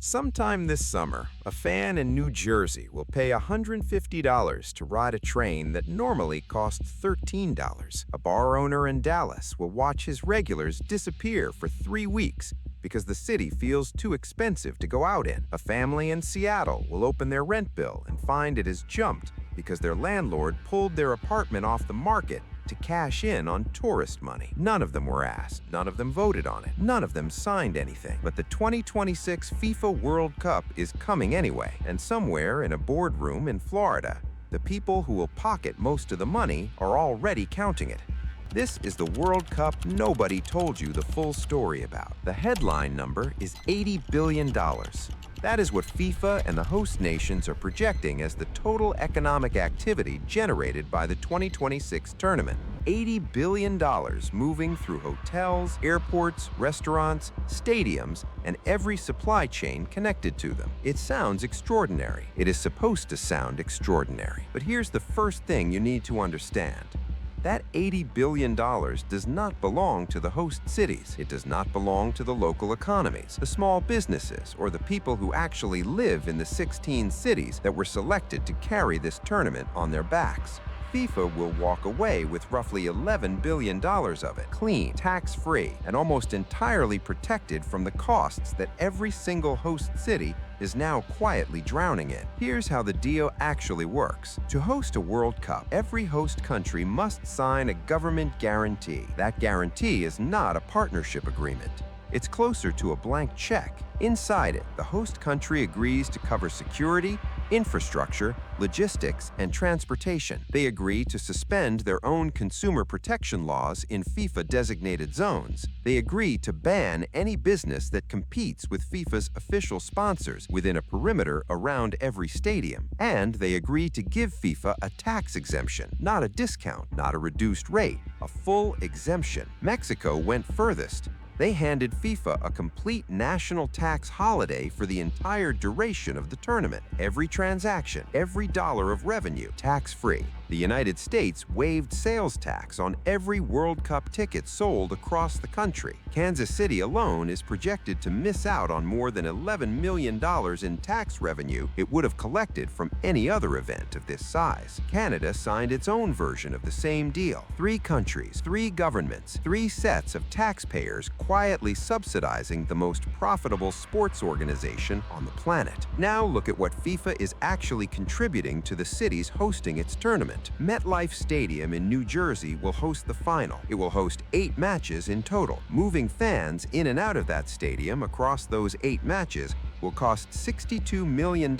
Sometime this summer, a fan in New Jersey will pay $150 to ride a train that normally costs $13. A bar owner in Dallas will watch his regulars disappear for 3 weeks because the city feels too expensive to go out in. A family in Seattle will open their rent bill and find it has jumped because their landlord pulled their apartment off the market to cash in on tourist money. None of them were asked, none of them voted on it, none of them signed anything. But the 2026 FIFA World Cup is coming anyway, and somewhere in a boardroom in Florida, the people who will pocket most of the money are already counting it. This is the World Cup nobody told you the full story about. The headline number is $80 billion. That is what FIFA and the host nations are projecting as the total economic activity generated by the 2026 tournament. $80 billion moving through hotels, airports, restaurants, stadiums, and every supply chain connected to them. It sounds extraordinary. It is supposed to sound extraordinary. But here's the first thing you need to understand. That $80 billion does not belong to the host cities. It does not belong to the local economies, the small businesses, or the people who actually live in the 16 cities that were selected to carry this tournament on their backs. FIFA will walk away with roughly $11 billion of it, clean, tax-free, and almost entirely protected from the costs that every single host city is now quietly drowning in. Here's how the deal actually works. To host a World Cup, every host country must sign a government guarantee. That guarantee is not a partnership agreement. It's closer to a blank check. Inside it, the host country agrees to cover security, infrastructure, logistics, and transportation. They agree to suspend their own consumer protection laws in FIFA-designated zones. They agree to ban any business that competes with FIFA's official sponsors within a perimeter around every stadium. And they agree to give FIFA a tax exemption, not a discount, not a reduced rate, a full exemption. Mexico went furthest. They handed FIFA a complete national tax holiday for the entire duration of the tournament. Every transaction, every dollar of revenue, tax-free. The United States waived sales tax on every World Cup ticket sold across the country. Kansas City alone is projected to miss out on more than $11 million in tax revenue it would have collected from any other event of this size. Canada signed its own version of the same deal. 3 countries, 3 governments, 3 sets of taxpayers quietly subsidizing the most profitable sports organization on the planet. Now look at what FIFA is actually contributing to the cities hosting its tournament. MetLife Stadium in New Jersey will host the final. It will host 8 matches in total. Moving fans in and out of that stadium across those 8 matches will cost $62 million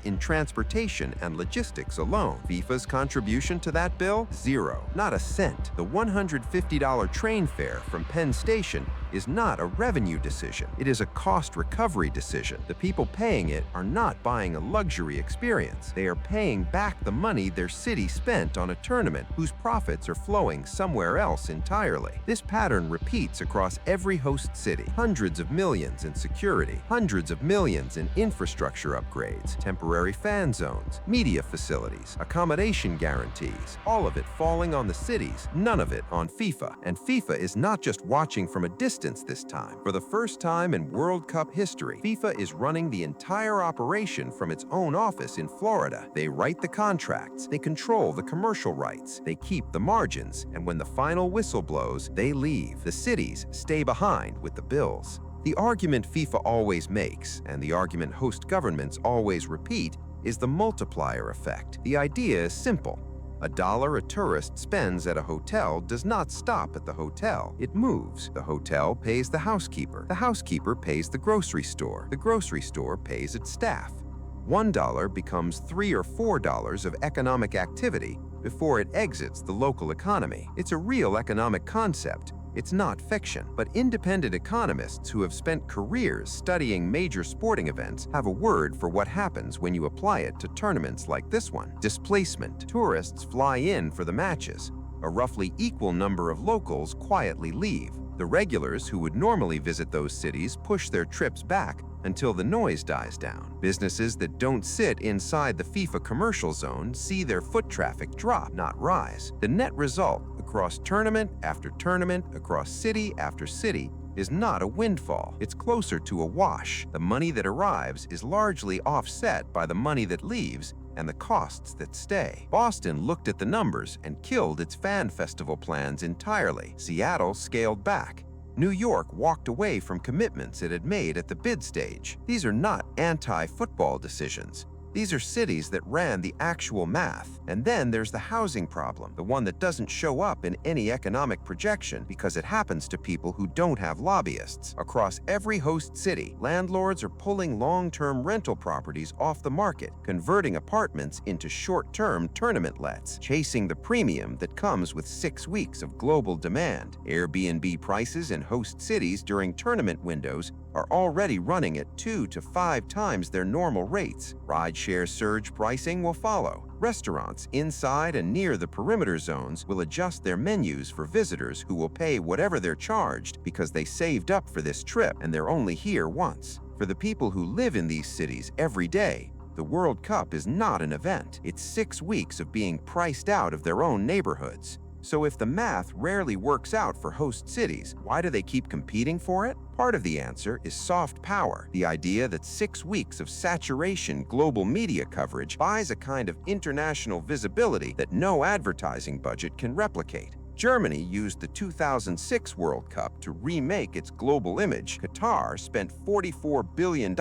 in transportation and logistics alone. FIFA's contribution to that bill? Zero. Not a cent. The $150 train fare from Penn Station is not a revenue decision. It is a cost recovery decision. The people paying it are not buying a luxury experience. They are paying back the money their city spent on a tournament whose profits are flowing somewhere else entirely. This pattern repeats across every host city. Hundreds of millions in security, hundreds of millions in infrastructure upgrades, temporary fan zones, media facilities, accommodation guarantees, all of it falling on the cities, none of it on FIFA. And FIFA is not just watching from a distance this time. For the first time in World Cup history, FIFA is running the entire operation from its own office in Florida. They write the contracts, they control the commercial rights, they keep the margins, and when the final whistle blows, they leave. The cities stay behind with the bills. The argument FIFA always makes, and the argument host governments always repeat, is the multiplier effect. The idea is simple. $1 a tourist spends at a hotel does not stop at the hotel. It moves. The hotel pays the housekeeper. The housekeeper pays the grocery store. The grocery store pays its staff. $1 becomes $3 or $4 of economic activity before it exits the local economy. It's a real economic concept. It's not fiction, but independent economists who have spent careers studying major sporting events have a word for what happens when you apply it to tournaments like this one. Displacement. Tourists fly in for the matches. A roughly equal number of locals quietly leave. The regulars who would normally visit those cities push their trips back until the noise dies down. Businesses that don't sit inside the FIFA commercial zone see their foot traffic drop, not rise. The net result across tournament after tournament, across city after city, is not a windfall. It's closer to a wash. The money that arrives is largely offset by the money that leaves and the costs that stay. Boston looked at the numbers and killed its fan festival plans entirely. Seattle scaled back. New York walked away from commitments it had made at the bid stage. These are not anti-football decisions. These are cities that ran the actual math. And then there's the housing problem, the one that doesn't show up in any economic projection because it happens to people who don't have lobbyists. Across every host city, landlords are pulling long-term rental properties off the market, converting apartments into short-term tournament lets, chasing the premium that comes with 6 weeks of global demand. Airbnb prices in host cities during tournament windows are already running at 2 to 5 times their normal rates. Rideshare surge pricing will follow. Restaurants inside and near the perimeter zones will adjust their menus for visitors who will pay whatever they're charged because they saved up for this trip and they're only here once. For the people who live in these cities every day, the World Cup is not an event. It's 6 weeks of being priced out of their own neighborhoods. So if the math rarely works out for host cities, why do they keep competing for it? Part of the answer is soft power, the idea that 6 weeks of saturation global media coverage buys a kind of international visibility that no advertising budget can replicate. Germany used the 2006 World Cup to remake its global image. Qatar spent $44 billion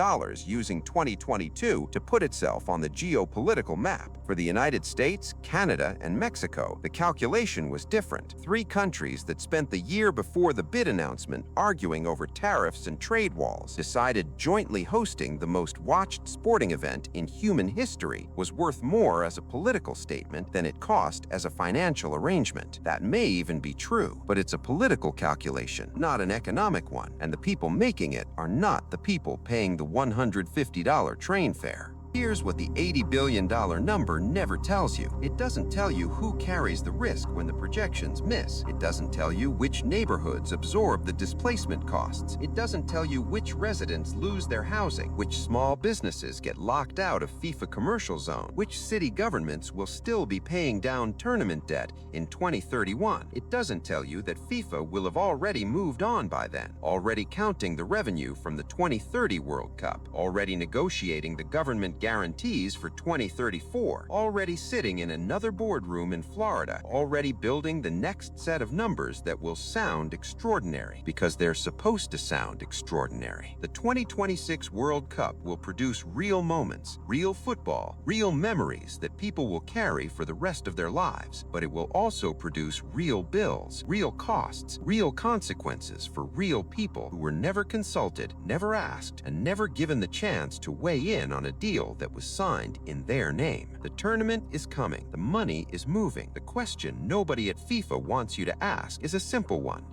using 2022 to put itself on the geopolitical map. For the United States, Canada, and Mexico, the calculation was different. 3 countries that spent the year before the bid announcement arguing over tariffs and trade walls decided jointly hosting the most watched sporting event in human history was worth more as a political statement than it cost as a financial arrangement. That may even be true, but it's a political calculation, not an economic one, and the people making it are not the people paying the $150 train fare. Here's what the $80 billion number never tells you. It doesn't tell you who carries the risk when the projections miss. It doesn't tell you which neighborhoods absorb the displacement costs. It doesn't tell you which residents lose their housing, which small businesses get locked out of FIFA commercial zone, which city governments will still be paying down tournament debt in 2031. It doesn't tell you that FIFA will have already moved on by then, already counting the revenue from the 2030 World Cup, already negotiating the government guarantees for 2034, already sitting in another boardroom in Florida, already building the next set of numbers that will sound extraordinary because they're supposed to sound extraordinary. The 2026 World Cup will produce real moments, real football, real memories that people will carry for the rest of their lives, but it will also produce real bills, real costs, real consequences for real people who were never consulted, never asked, and never given the chance to weigh in on a deal that was signed in their name. The tournament is coming. The money is moving. The question nobody at FIFA wants you to ask is a simple one.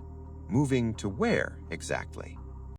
Moving to where exactly?